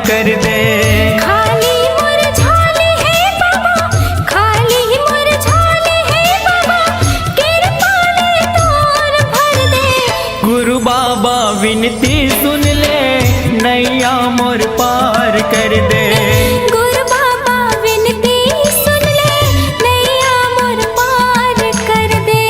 कर दे। खाली मुरझाले है बाबा, खाली मुरझाले है बाबा, कृपा ले तोर भर दे। गुरु बाबा विनती सुन ले, नैया मोर पार कर दे। गुरु बाबा विनती सुन ले, नैया मोर पार कर दे।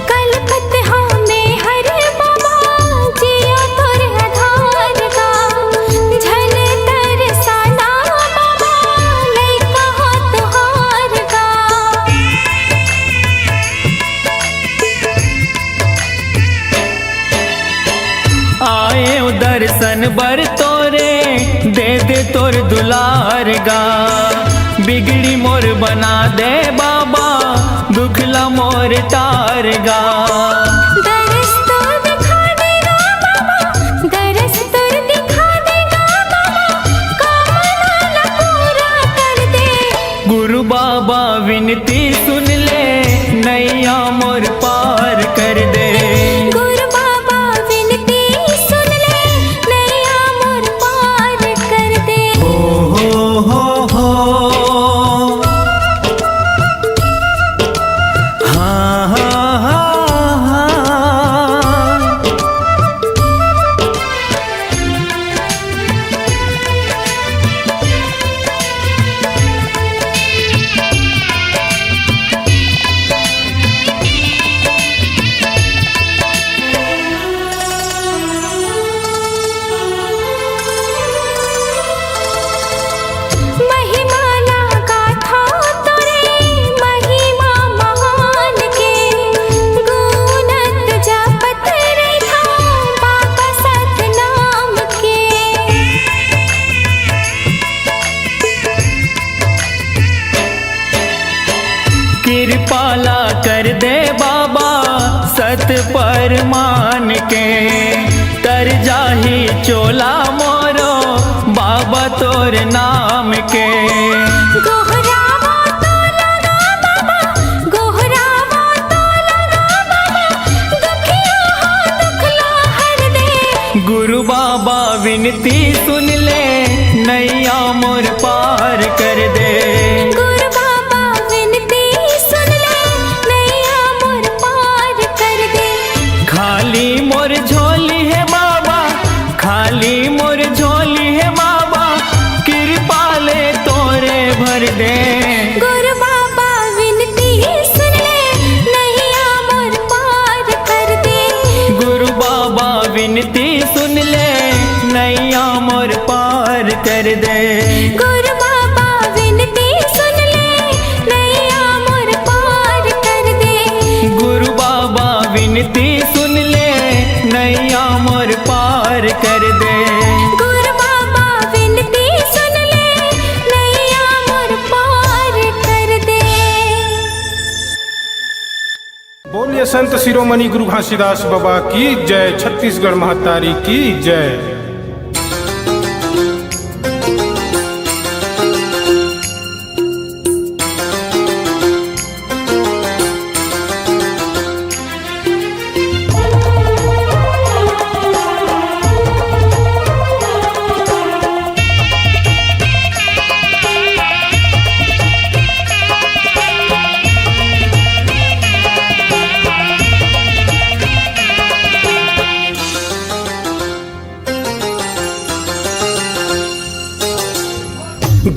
कलपत हमें हर बाबा, जिया तोर आधार का, झल तरसाना बाबा, लइका हो तुहार का। आए दर्शन बर तोरे, दे दे तोर दुलार गा। बिगड़ी मोर बना दे बाबा, दुखला मोर तार गा। दरस तोर दिखा देगा बाबा, दरस तोर दिखा देगा बाबा, कामना पूरा कर दे। गुरु बाबा विनती सुन ले, नैया मोर पार कर दे। गुरु बाबा विनती सुन ले, नैया मोर पार कर दे। हो हाँ हाँ हाँ हाँ। महिमा लगा था तोरे, महिमा महान के, गुणत जपत रहा बाबा सतनाम के। कृपाला कर दे बाबा, सत पर मान के। तर जाही चोला मोरो, बाबा तोर नाम के। गोहरावा तो लगा बाबा, गोहरावा तो लगा बाबा, दुखिया हो दुखला हर दे। गुरु बाबा विनती सुन ले, नैया मोर पार कर दे। गुरु बाबा विनती सुन ले, नैया मोर पार कर दे। खाली मोर झोली है बाबा, खाली मोर झोली है बाबा, कृपा ले तोरे भर दे। गुरु बाबा विनती सुन ले, नैया मोर पार कर दे। गुरु बाबा विनती सुन ले, नैया मोर पार कर दे। गुरु बाबा विनती सुन ले, नैया मोर पार कर दे। गुरु बाबा विनती सुन ले, नैया मोर पार कर दे। गुरु बाबा विनती सुन ले, नैया मोर पार कर दे। बोलिए संत शिरोमणि गुरु घासीदास बाबा की जय। छत्तीसगढ़ महतारी की जय।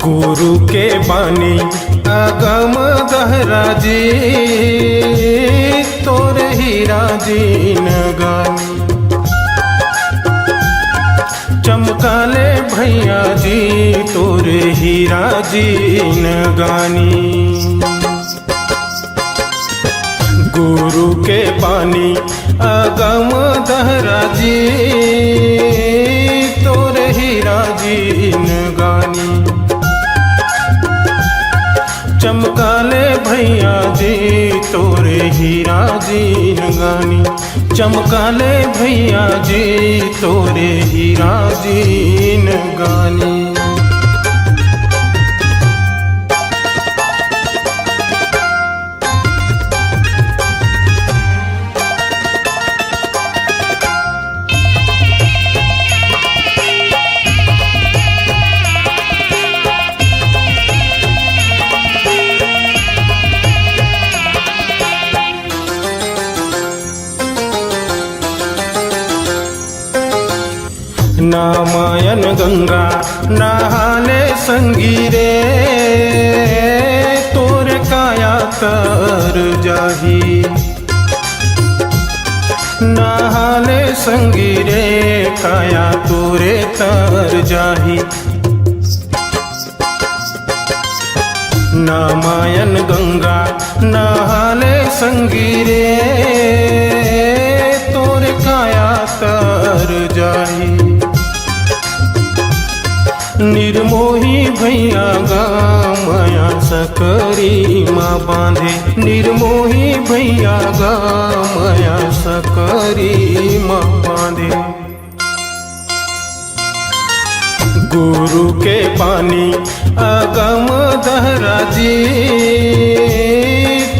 गुरु के बानी अगम दहरा जी, तोरे हीरा जी नगानी। चमकाले भैया जी तोरे हीरा जी नगानी। गुरु के बानी अगम दहरा जी, तोरे हीरा जी जीन गानी। चमकाले भैया जी तोरे हीरा जीन गानी। चमकाले भैया जी तोरे हीरा जीन गानी। नामायन गंगा नहाले संगी रे तोर काया तर जाही। नहाले संगी रे काया तोरे तर जाही। नामायन गंगा नहाले संगी रे तोर काया तर जाही। निर्मोही भैया गामया सकरी माँ बांधे। निर्मोही भैया गामया सकरी माँ बांधे। गुरु के पानी अगम दहरा जी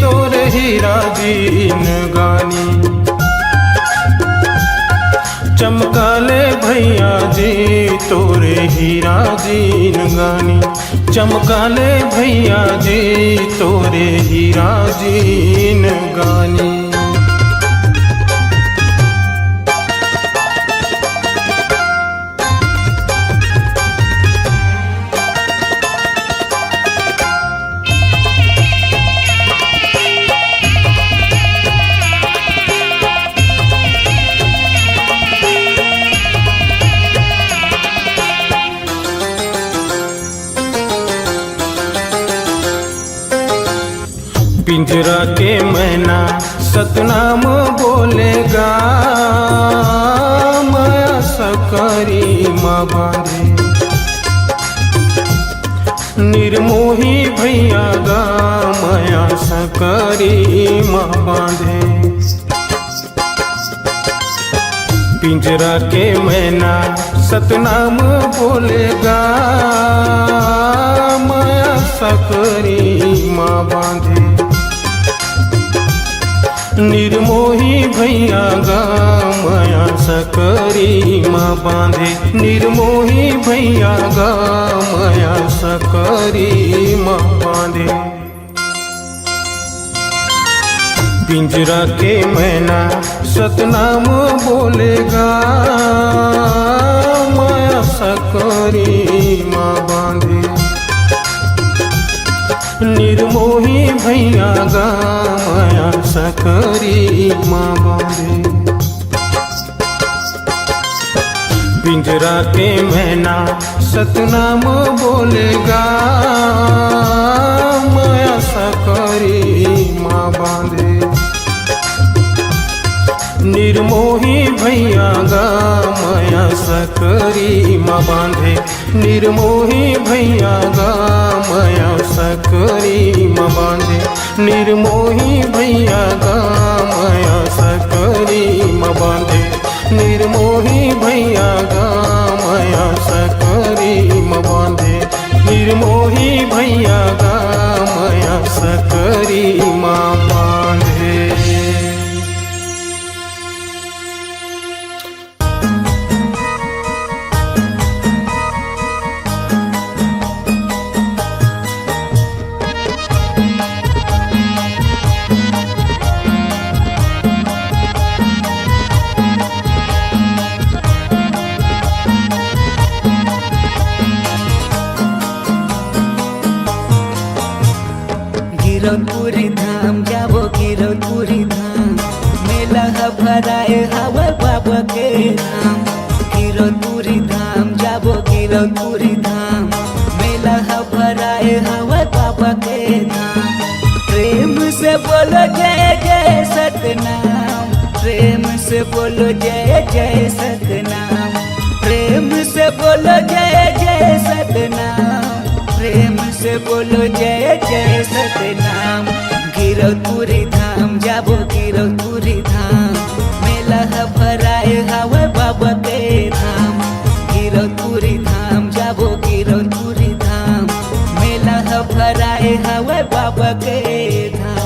तोर हीरा जीन गानी। चमकाले भैया जी तोरे हीरा जीन गानी। चमकाले भैया जी तोरे हीरा जीन गानी। पिंजरा के मैना सतनाम बोलेगा माया सकरी माँ बांधे। निर्मोही भैया गा माया सकरी माँ बांधे। पिंजरा के मैना सतनाम बोलेगा माया सकरी माँ बांधे। निर्मोही भैया गामया सकरी माँ बांधे। निर्मोही भैया गामया सकरी माँ बांधे। पिंजरा के मैना सतनाम बोलेगा माया सकरी माँ बांधे। निर्मोही भैया गामया सकरी माँ बांधे। पिंजरा के मैना सतनाम बोलेगा माया सकरी माँ बांधे। निर्मोही भैया गामया सकरी माँ बांधे। निर्मोही भैया गामया सकरी माँ बांधे। निर्मोही भैया गामया सकरी माँ बांधे। निर्मोही भैया गामया सकरी माँ बांधे। निर्मोही भैया गामया सकरी माँ बांधे। गिरौदपुरी धाम जाबो गिरौदपुरी धाम। मेला भराए हवा बाबा के धाम। गिरौदपुरी धाम जाबो गिरौदपुरी धाम। मेला भराए हवा बाबा के धाम। प्रेम से बोलो जय जय सतनाम। प्रेम से बोलो जय जय सतनाम। प्रेम से से बोलो जय जय सतनाम, प्रेम से बोलो जय जय सतनाम। गिरौतपुरी धाम जाबो गिरौतपुरी धाम, मेला भराए हवे बाबा के धाम। गिरौतपुरी धाम जाबो गिरौतपुरी धाम, मेला भराए हवे बाबा के धाम।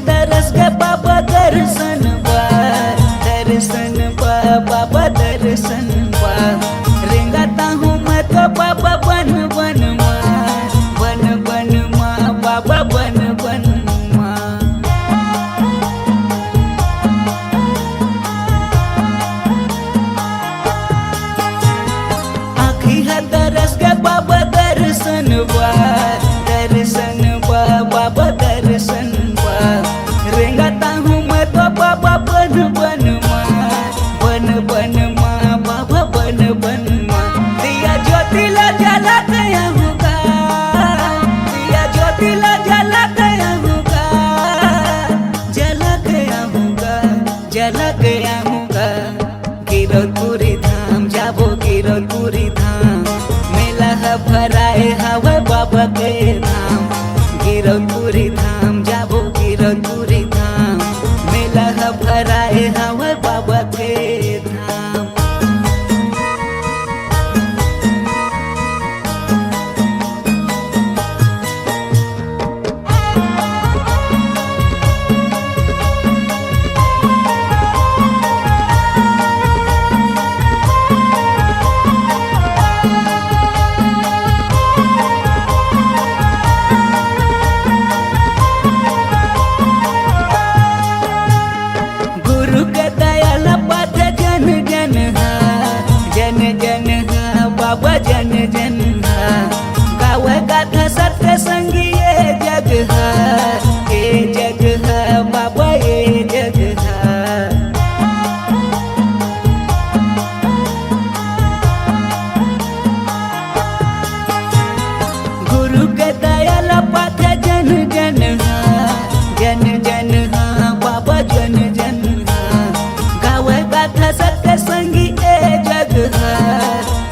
दरस के बाबा दर्शन बा, दर्शन बा बाबा दर्शन बा। रेंगाता हूँ मैं तो बाबा बन बन माँ, बन बन माँ बाबा बन बन माँ। आँखी है दरस के बाबा दर्शन बा, दर्शन बा बाबा दर्शन बा। रेंगाता हूँ मैं तो बाबा बन बन माँ, बन बन माँ बाबा बन बन माँ। दिया ज्योतिला जला गया होगा, दिया ज्योतिला जला गया होगा, जला गया होगा, जला गया होगा। गिरौतपुरी धाम जाबो गिरौतपुरी धाम, मेला भराए हवे बाबा के धाम। गिरौतपुरी धाम जाबो गिरौतपुरी धाम, मेला भराए हवे बाबा के धाम। गुरु के दयाल पथ जन जन हा, जन जन हा बाबा जन जन हा। गावे गाथा सत्य संगी ये जग हा, ये जग हा बाबा ये जग हा। गुरु के दयाल पथ जन जन हा, जन जन हा बाबा जन जन हा। गावे गाथा सत्य संगी ए जग हा,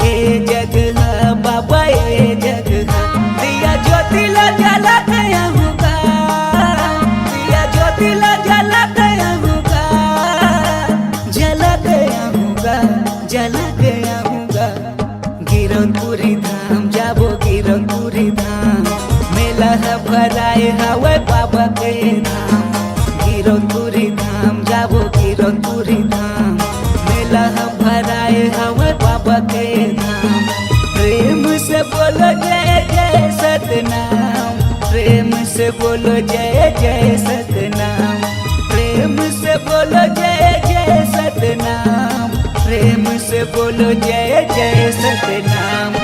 ए जग हा बाबा ए जग हा। दिया ज्योतिला जला गया होगा, दिया ज्योतिला जला गया होगा, जला गया होगा, जला गया होगा। गिरौतपुरी धाम जाबो गिरौतपुरी धाम, मेला भराए हवे बाबा के धाम। गिरौतपुरी धाम जाबो गिरौतपुरी धाम, मेला भराए हवे बाबा के धाम। प्रेम से बोलो जय जय सतनाम, प्रेम से बोलो जय जय सतनाम। प्रेम से बोलो जय जय सतनाम, प्रेम से बोलो जय जय सतनाम।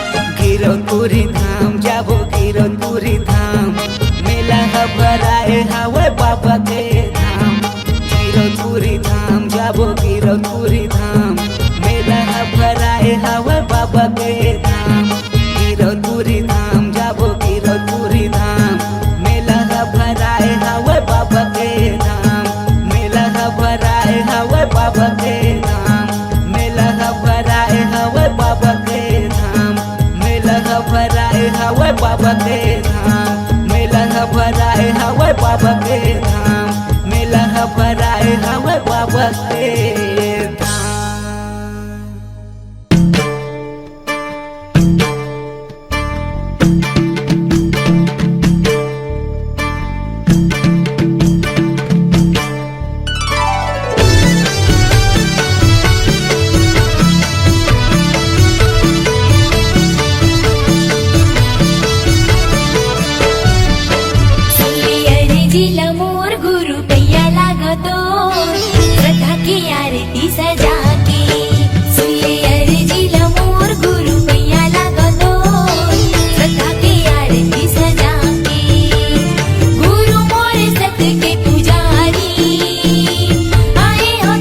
गिरौतपुरी धाम जाबो गिरौतपुरी धाम, मेला भराए हवे बाबा के धाम। गिरौतपुरी धाम जाबो गिरौतपुरी धाम, मेला भराए हवे बाबा के धाम। गिरौतपुरी धाम जाबो गिरौतपुरी धाम, मेला भराए हवे बाबा के धाम। मेला भराए हवे बाबा के धाम, मेला भराए हवे बाबा के धाम। मेला भराए हवे बाबा के धाम, मेला भराए हवे बाबा के धाम। मेला भराए हवे बाबा के धाम। जिला मोर गुरु कैया लागतो, श्रद्धा की आरती सजा के। जिला मोर गुरु कैया लागतो, श्रद्धा की आरती सजा के। गुरु मोर सत के पुजारी, आए हो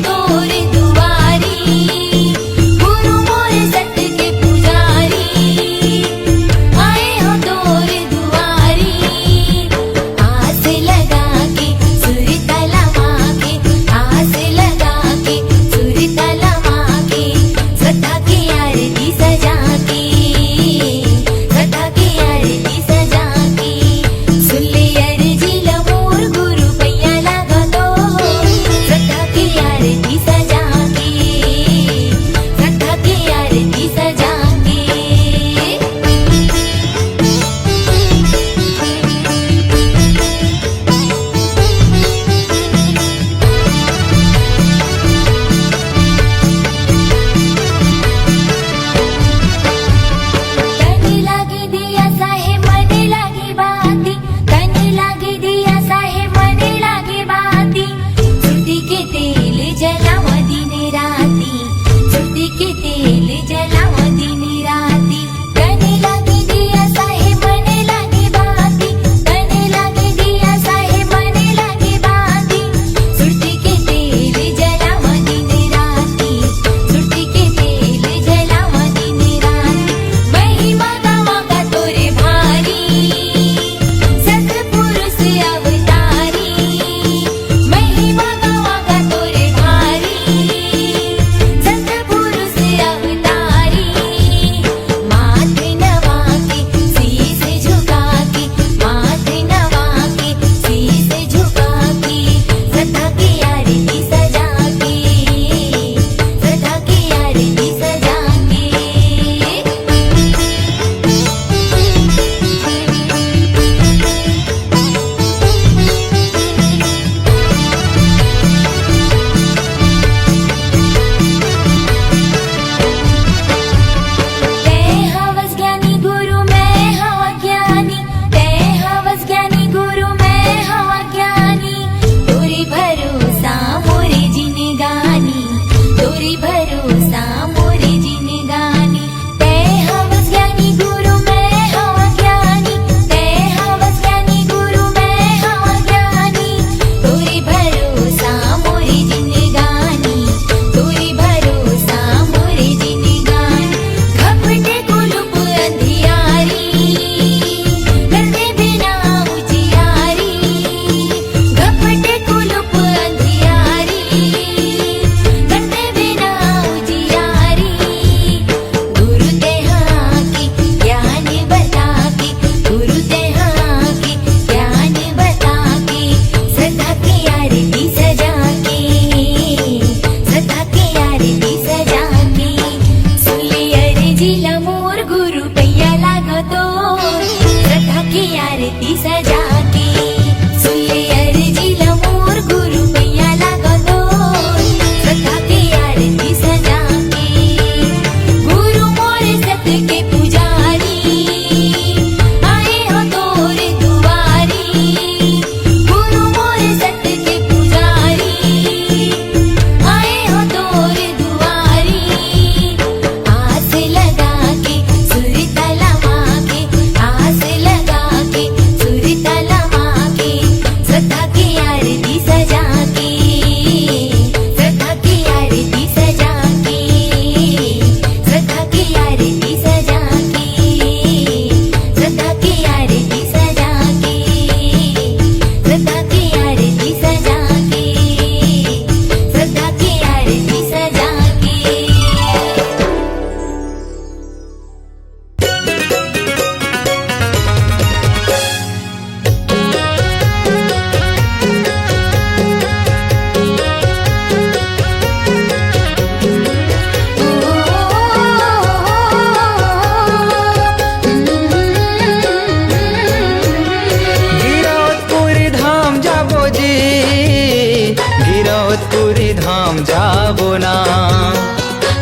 गिरौदपुरी धाम जाबो ना।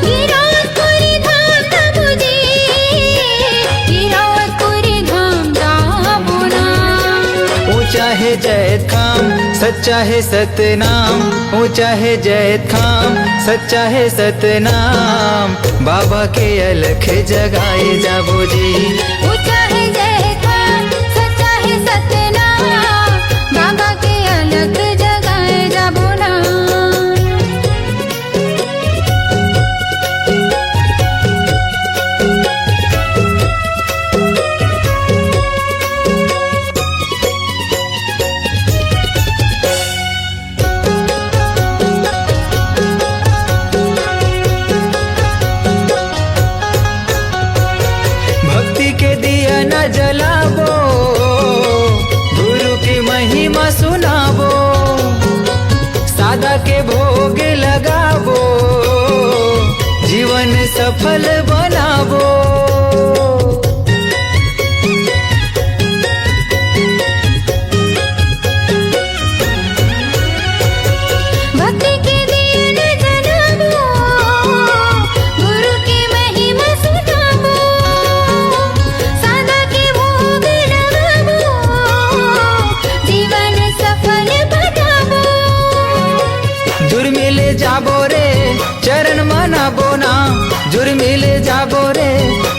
गिरौदपुरी धाम बाबूजी, गिरौदपुरी धाम जाबो ना। ऊंचा है जैत खाम सच्चा है सतनाम, ऊंचा है जैत खाम सच्चा है सतनाम, बाबा के अलख जगाए जाबो जी। ऊंचा है जय खान, सच्चा है सतनाम, बाबा के अलग जगाए जाबो ना। भक्ति के दिया न जलाबो, गुरु की महिमा सुनाबो, सादा के भोग लगाबो, जीवन सफल बनाबो। भक्ति के दिया न जलाबो, गुरु की महिमा सुनाबो, सादा के भोग लगाबो, जीवन सफल बनाबो। जुर्मिले जाबो रे चरण मनाबो ना, जुर्मिले जाबो रे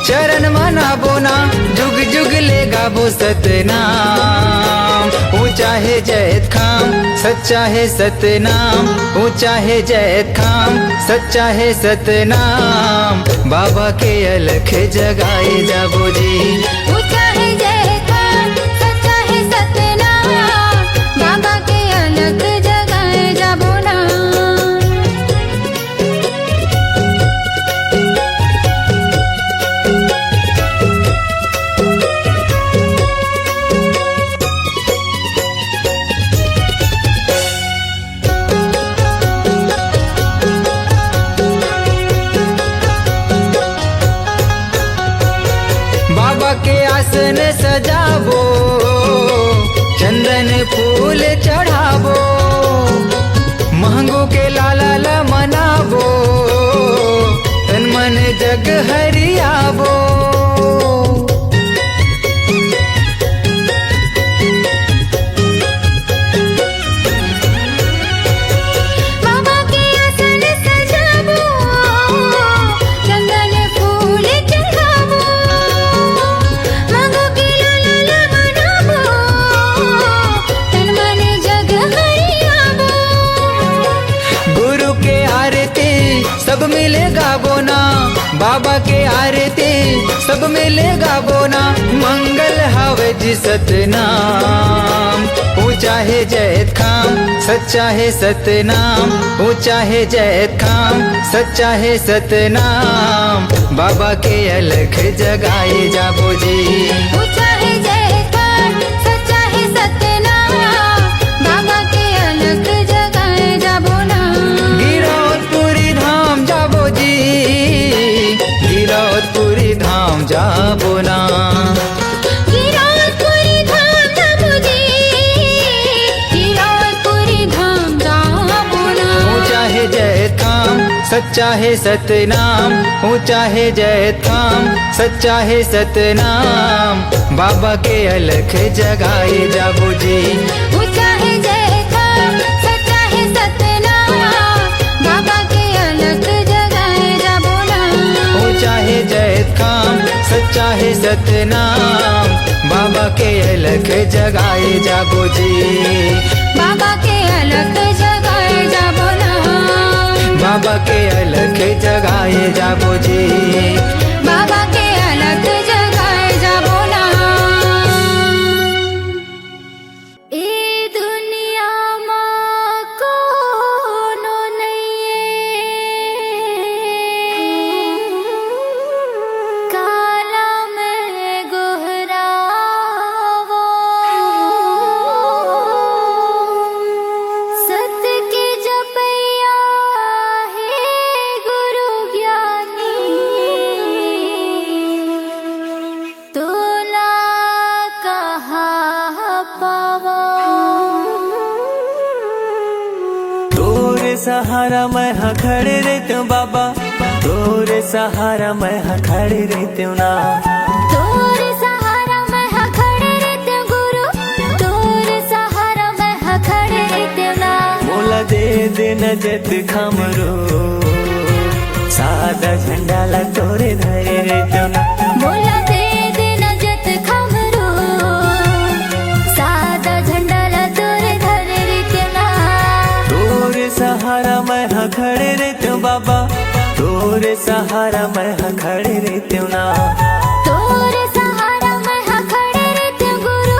चरण मनाबो ना, जुग जुग ले गाबो सतनाम। ऊंचा है जैत खाम सच्चा है सतनाम, ऊंचा है जैत खाम सच्चा है सतनाम, बाबा के अलख जगाए जाबो जी। ऊंचा है जय खान, सच्चा है सतनाम, बाबा के अलग जगाए जाबो ना। बाबा के आसन सजाबो, चंदन फूल चढ़ाबो, महंगो के लाला ला मनाबो, तन मन जग हरियाबो। बाबा के आसन सजाबो, चंदन फूल चढ़ाबो, मांगो के लाला मनाबो, तन मन जग हरियाबो। गुरु के आरती सब मिले गाबो ना, बाबा के आरती सब मिले गाबो ना, मंगल हावे जी सतनाम। ऊंचा है जैत खाम सच्चा है सतनाम, ऊंचा है जैत खाम सच्चा है सतनाम, बाबा के अलख जगाए जाबो जी। ऊंचा है जय खान, सच्चा है सतनाम, बाबा के अलग जगाए जाबो ना। गिरौदपुरी धाम जाबो जी, गिरौदपुरी धाम जाबो ना। गिरौदपुरी धाम बाबूजी, गिरौदपुरी धाम जाबो ना। ऊंचा है जैत खाम सच्चा है सतनाम, ऊंचा है जैत खाम सच्चा है सतनाम, बाबा के अलख जगाए जाबो जी। ऊंचा है जय खान, सच्चा है सतनाम, बाबा के अलग जगाए जाबो ना। ऊंचा है जैत खाम सच्चा है सतनाम, बाबा के अलख जगाए जाबो जी। बाबा के अलग जगाए जाबो ना। बाबा के अलख जगाए जाबो जी। बाबा के अलग जगाए जाबो ना। ए दुनिया मां कोनो नहीं, काला में गोहरावो, सत्य के जपैया हे गुरु ज्ञानी, सहारा मैं हाँ खड़े रहते हूँ बाबा, तोरे सहारा मैं हाँ खड़े रहते हूँ ना। तोरे सहारा मैं हाँ खड़े रहते हूँ गुरु, तोरे सहारा मैं हाँ खड़े रहते हूँ ना। मोला दे देना जत खमरो, सादा झंडा ला तोरे धरे रहते हूँ ना। मोला दे देना जत खमरो, सादा झंडा ला तोरे धरे रहते हूँ ना। तोरे सहारा मैं हाँ खड़े रहते हूँ बाबा, तोरे सहारा मैं हाँ खड़े रहते हूँ ना। तोरे सहारा मैं हाँ खड़े रहते हूँ गुरु,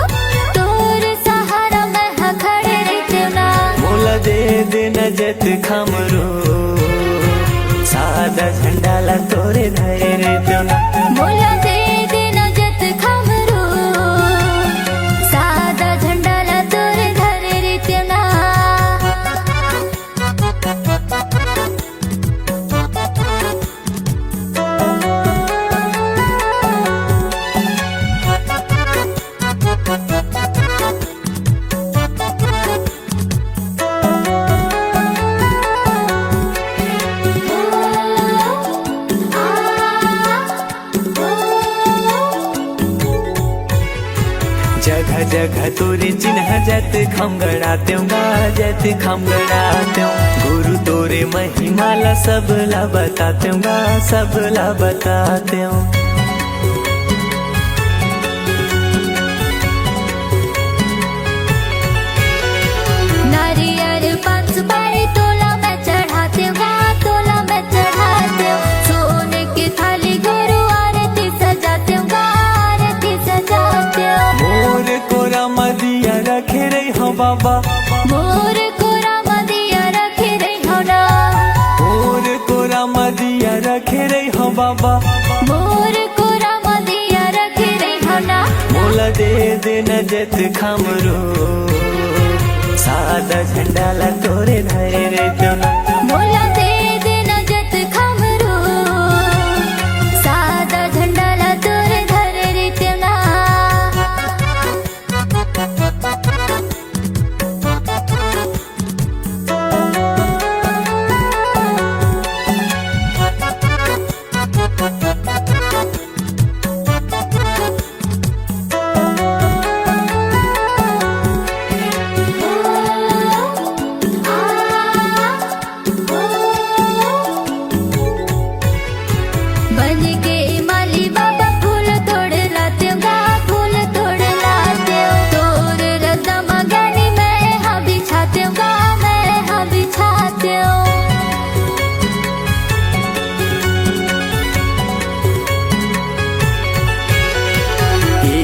तोरे सहारा मैं हाँ खड़े रहते हूँ ना। मोला दे देना जत खमरो, सादा झंडा ला तोरे धरे रहते हूँ ना। मोला दे देना जत खमरो, सादा झंडा ला तोरे धरे रहते हूँ ना। जगह जगह तोरे चिन्ह जत खम गड़ाते हूँ गा, जत खम गड़ाते हूँ। गुरु तोरे महिमा ला सब ला बताते हूँ गा, सब ला बताते हूँ। नारियल पान सुपारी तोला मैं चढ़ाते हूँ गा, तोला मैं चढ़ाते हूँ। सोने की थाली गुरु आरती सजाते हूँ गा, आरती सजाते हूँ। मोर कोरा मदिया रखे रही हो बाबा, मोर कोरा मदिया रखे रही हो ना। मोर कोरा मदिया रखे रही हो बाबा। मोर कोरा मदिया रखे रही हो ना। मोला दे देना जत खमरो, सादा झंडा ला तोरे धरे रहते हूँ ना। मोला दे देना जत खमरो, सादा झंडा ला तोरे धरे रहते हूँ ना। बन के माली बाबा फूल तोड़ लाते हूँ गा, फूल तोड़ लाते हूँ। तोर रदा मगनी मैं हाँ बिछाते हूँ गा, मैं हाँ बिछाते हूँ।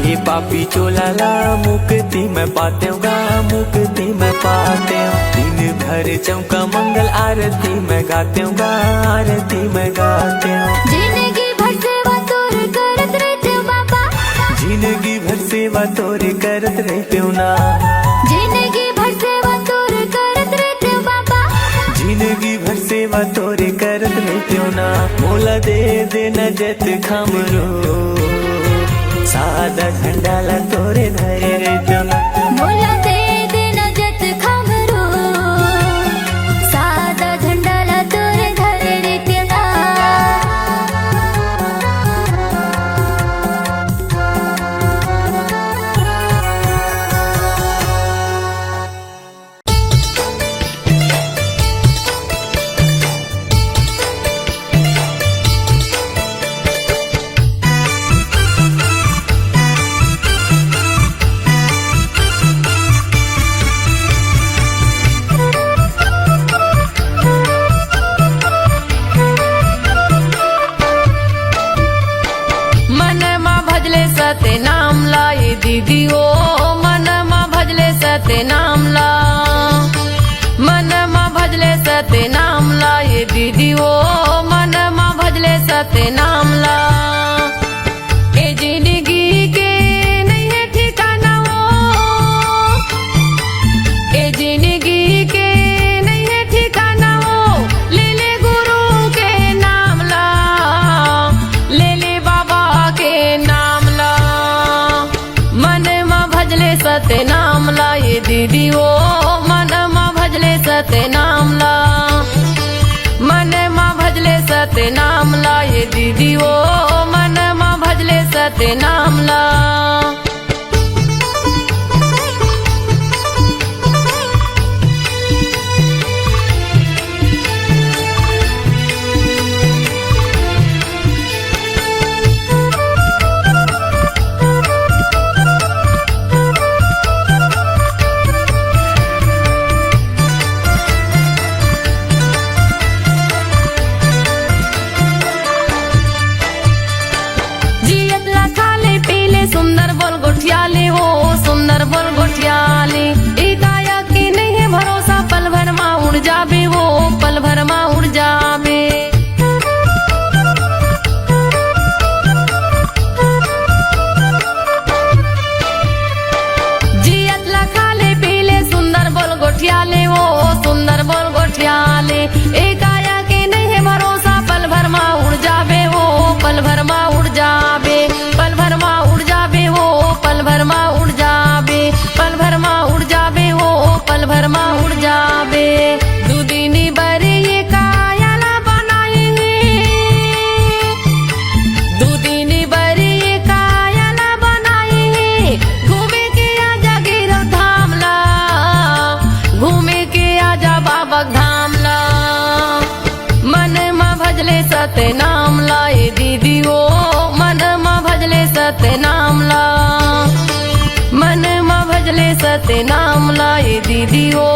ये पापी चोला ला मुक्ति में पाते हूँ गा, मुक्ति में पाते हूँ। दिन भर चौका मंगल आरती में गाते हूँ गा, आरती में गाते हूँ। जिंदगी भर सेवा तोर करत रहते हूँ बाबा, जिंदगी भर सेवा तोरे करत रहते हूँ ना। जिंदगी भर सेवा तोर करत रहते हूँ बाबा। जिंदगी भर सेवा तोरे करत रहते हूँ ना। मोला दे देना जत खमरो, सादा झंडा ला तोरे धरे रहते हूँ ना। मोला दे देना जत खमरो, सादा झंडा ला तोरे धरे रहते हूँ ना। सते नाम ला ये दीदी ओ मन मा भजले सते नाम ला, मन मा भजले सते नाम ला ये दीदी ओ मन मा भजले सते नाम ला। ए जिंदगी के नहीं है ठिकाना वो, ए जिंदगी के नहीं है ठिकाना वो। ले ले गुरु के नाम ला, ले ले बाबा के नाम ला। मन मा भजले सते नाम ला ये दीदी ओ मन मा भजले सते नाम ला। सत्य नाम ला। सुंदर बोल गोठियाले हो सुंदर बोल गोठियाले, एकाया की नहीं है भरोसा, पल भर माँ उड़ जाबे वो पल भर माँ उड़ जाबे। जियत लखाले पीले सुंदर बोल गोठियाले हो सुंदर बोल गोठियाले, एकाया की नहीं है भरोसा, पल भर माँ उड़ जाबे वो पल भर माँ उड़ जाबे। पल भर माँ उड़ जाबे हो पल भर माँ उड़ जाबे, पल भर माँ उड़ जाबे हो पल भर माँ उड़ जाबे। दुदिनी बरे ये कायाला बनाए हैं, दुदिनी बरे ये कायाला बनाए हैं, घूमे के आजा गिरव धाम ला, घूमे के आजा बाबा धाम ला। मन मा भजले सत्य नाम ला ये दीदी ओ, मन मा भजले सत्य नाम ला, मन मा भजले सत्य नाम ला ये दीदी ओ,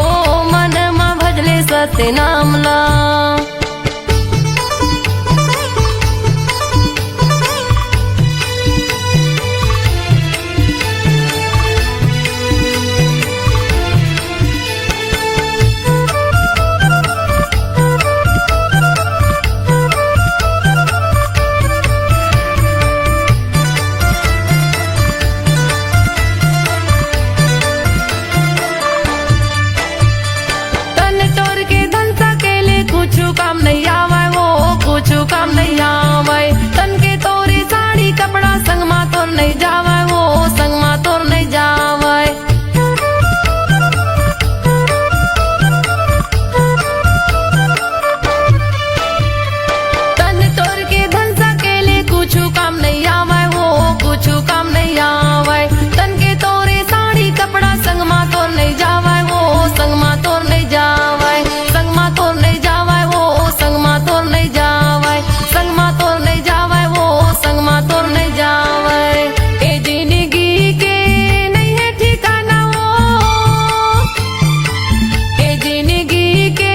मन मा भजले सत्य नाम ला। काम नहीं आवे वो कुछ काम नहीं आवे, तन के तोरी साड़ी कपड़ा संग मा तोर नहीं जावे वो संग मा तोर नहीं जावे। तन तोर के धन सकेले कुछ काम नहीं आवे वो कुछ काम नहीं आवे, तन के तोरे साड़ी कपड़ा संग मा तोर नहीं जावे वो संग मा तोर नहीं जावे, संग मा तोर नहीं जावे संग मा तोर नहीं जावे, संग मा तोर नहीं जावे वो संग मा तोर नहीं जावे। ए जिंदगी के नहीं है ठिकाना वो, ए जिंदगी के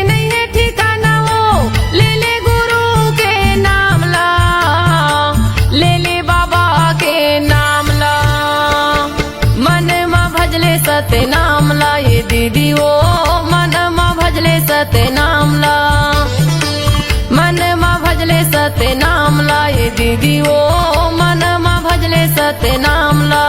नहीं है ठिकाना वो, ले ले गुरु के नाम ला, ले ले बाबा के नाम ला। मन मा भजले सत्य नाम ला ये दीदी ओ, मन मा भजले सत्य नाम ला, मन मा भजले सत्य नाम ला ये दीदी ओ, मन मा भजले सत्य नाम ला।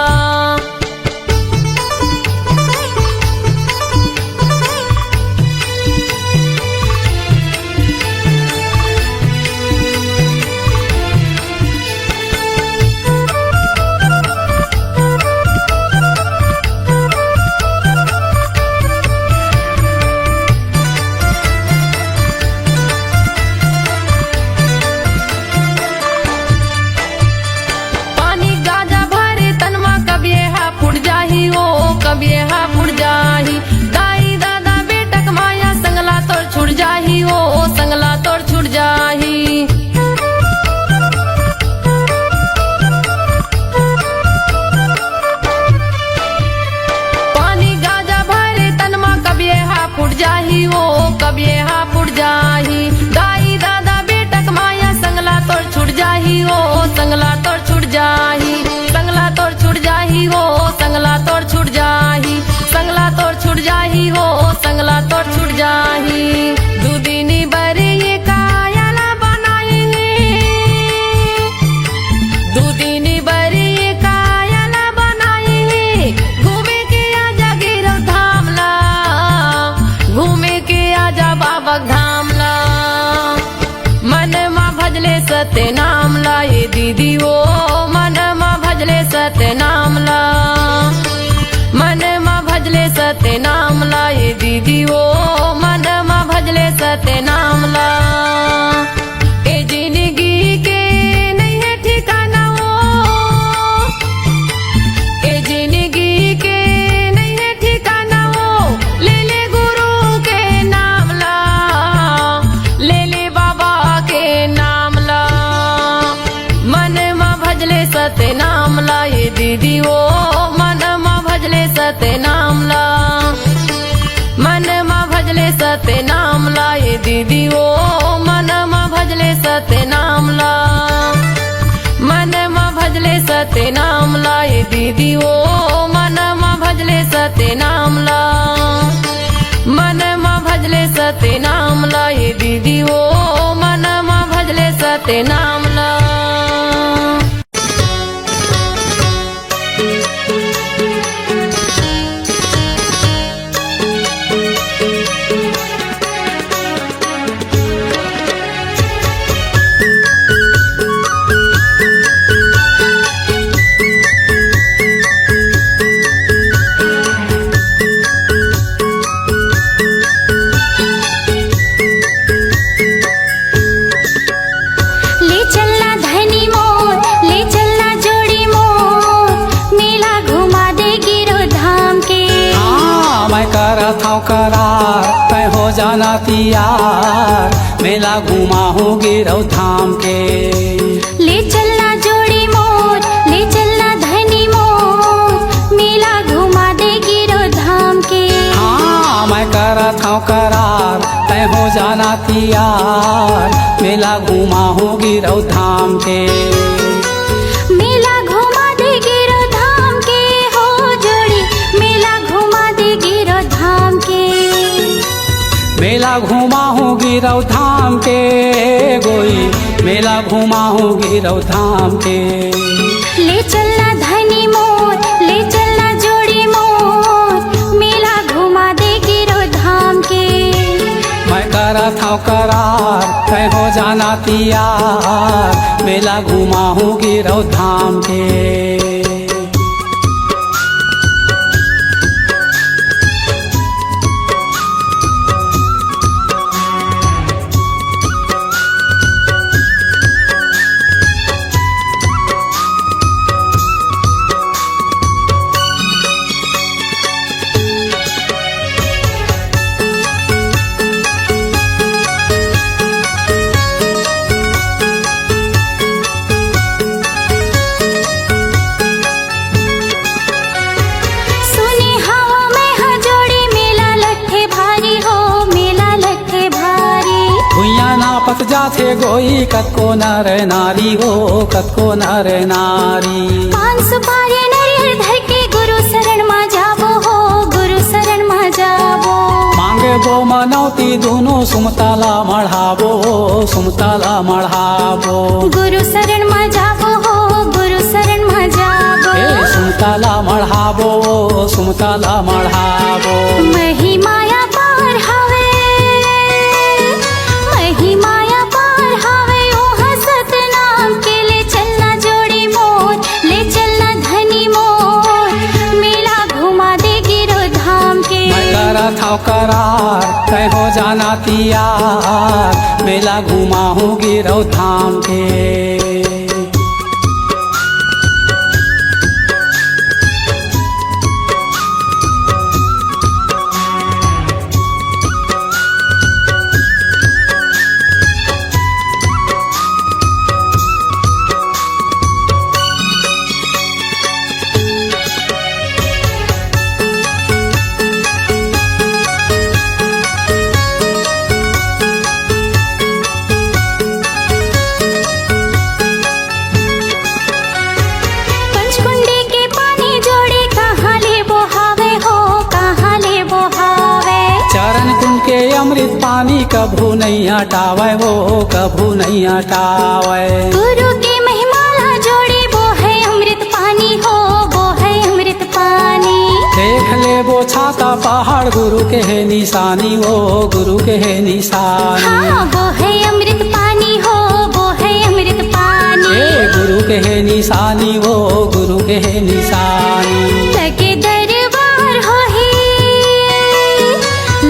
कब ये हा फुट जाही, दाई दादा बेटक माया संगला तोड़ छुट जाही हो संगला तोड़ छुट जाही। पानी गाजा भरे तनमा कब ये हा फुट जाही हो कब ये हा फुट जाही, दाई दादा बेटक माया संगला तोड़ छुट जाही हो संगला तोड़ छुट जाही, संगला तोड़ छुट जाही हो संगला तोड़ छुट जाही, संगला तोड़ छुट जाही हो संगला तोड़ छुट जाही। दुदिनी बरे ये कायाला बनाए हैं, दुदिनी बरे ये कायाला बनाए हैं, घूमे के आजा गिरव धाम ला, घूमे के आजा बाबा धाम ला। मन मा भजले सत्य नाम ला ये दीदी ओ, मन मा भजले सत्य नाम ला, मन मा भजले सत्य नाम ला ये दीदी ओ, मन मा भजले सत्य नाम ला। ए जिंदगी के नहीं है ठिकाना वो, ये दीदी ओ मनमा भजले सत्य नाम ला मनमा भजले सत्य नाम ला ये दीदी ओ मनमा भजले सत्य नाम ला मनमा भजले सत्य नाम ला ये दीदी ओ मनमा भजले सत्य नाम ला करार तय हो जाना तियार मेला घुमा हो गिरौ धाम के ले चलना जोड़ी मोर ले चलना धनी मोर मेला घुमा दे गिरो धाम के। हाँ मैं करत हूँ करार तय हो जाना तियार मेला घुमा हो गिरौ धाम के मेला घुमा दे गिरो धाम के हो जोड़ी मेला घुमा दे गिरो धाम के मेला घुमा हो गिरौ धाम के गोई मेला घुमा हो गिरौ धाम के ले चलना धनी मोर ले चलना जोड़ी मोर मेला घुमा दे गिरो धाम के। मैं करत हूँ करार तय हो जाना तियार मेला घुमा हो गिरौ धाम के पत जाथे गोई कतको नर नारी हो कतको नर नारी 500 पारे नरियर धर के गुरु शरण मा जाबो हो गुरु शरण मा जाबो मांगे बो मनौती दोनों सुमताला मढ़ाबो सुमताला मढ़ाबो गुरु शरण मा जाबो हो गुरु शरण मा जाबो सुमताला मढ़ाबो सुमताला मढ़ाबो महिमाया पार हवे महिमाया पार हवे ओ हसत नाम के ले चलना जोड़ी मोर ले चलना धनी मोर मेला घुमा दे गिरो धाम के। मैं करत हूँ करार तय हो जाना तियार मेला घुमा हो गिरौ धाम के अमृत पानी कभू नहीं हटावे वो कभू नहीं हटावे गुरु के महिमा ला जोड़ी वो है अमृत पानी हो वो है अमृत पानी देख ले वो छाता पहाड़ गुरु के है निशानी वो गुरु के है निशानी हाँ वो है अमृत पानी हो वो है अमृत पानी गुरु के है निशानी वो गुरु के है निशानी लगे दरबार हो ही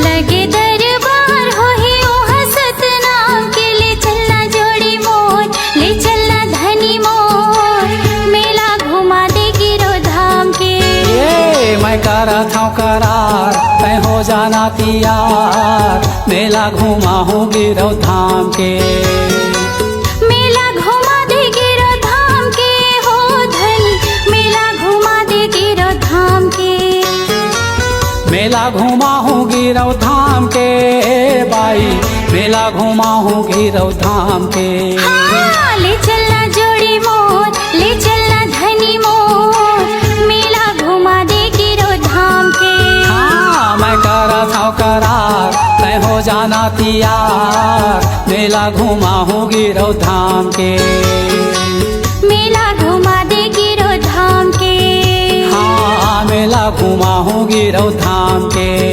लगे दरबार हो ही ओ हसत नाम के ले चलना जोड़ी मोर ले चलना धनी मोर मेला घुमा दे गिरो धाम के। मैं करत हूँ करार तय हो जाना तियार मेला घुमा हो गिरौ धाम के मेला घुमा दे गिरो धाम के हो धनी मेला घुमा दे गिरो धाम के मेला घुमा हो गिरौ धाम के बाई मेला घुमाऊं गिरौ धाम के। हाँ, ले चलना जोड़ी मोर, ले चलना धनी मोर, मेला घुमा दे गिरो धाम के। हाँ, मैं करा था करार, तय हो जाना तियार, मेला घुमाऊं गिरौ धाम के। मेला घुमा दे गिरो धाम के। हाँ, मेला घुमाऊं गिरौ धाम के।